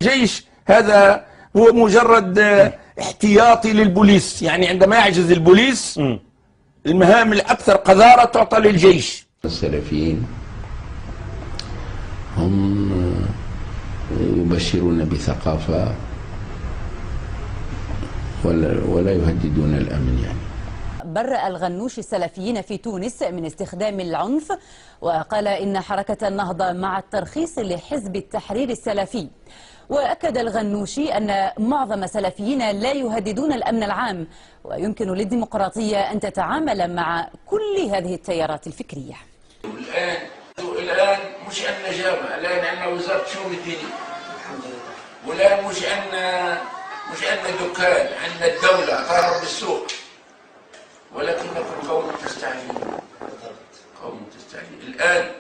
الجيش هذا هو مجرد احتياطي للبوليس، يعني عندما يعجز البوليس المهام الأكثر قذارة تعطى للجيش. السلفيين هم يبشرون بثقافة ولا يهددون الأمن يعني. برأ الغنوشي السلفيين في تونس من استخدام العنف، وقال إن حركة النهضة مع الترخيص لحزب التحرير السلفي. وأكد الغنوشي أن معظم السلفيين لا يهددون الأمن العام، ويمكن للديمقراطية أن تتعامل مع كل هذه التيارات الفكرية. الآن مش عندنا جامعة، الآن عندنا وزارة شؤون الدينية، والآن مش عندنا دكان، عندنا الدولة طارت بالسوق، ولكنكم قوم تستعجلون. قوم تستعجلون. الآن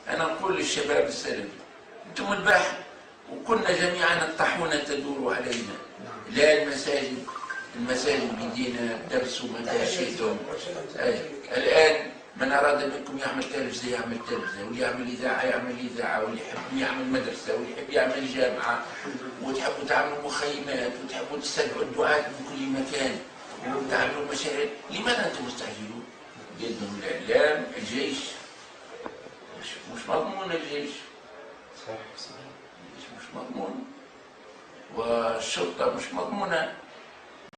أنا نقول للشباب السلفي أنتم الباحث، وكنا جميعا الطاحونة تدور علينا. لا المساجد بدينا درس وما شئتم. الآن من أراد منكم يعمل تلفزة يعمل تلفزة، واللي يعمل إذاعة يعمل إذاعة، واللي يحب يعمل مدرسة، واللي يحب يعمل جامعة، وتحبوا تعملوا مخيمات، وتحبوا تستدعوا الدعاة من كل مكان، وتعملوا مشاريع. لماذا أنتم مستعجلون؟ بدهم الإعلام، الجيش مش مضمون. الجيش مش مضمون، والشرطة مش مضمونة.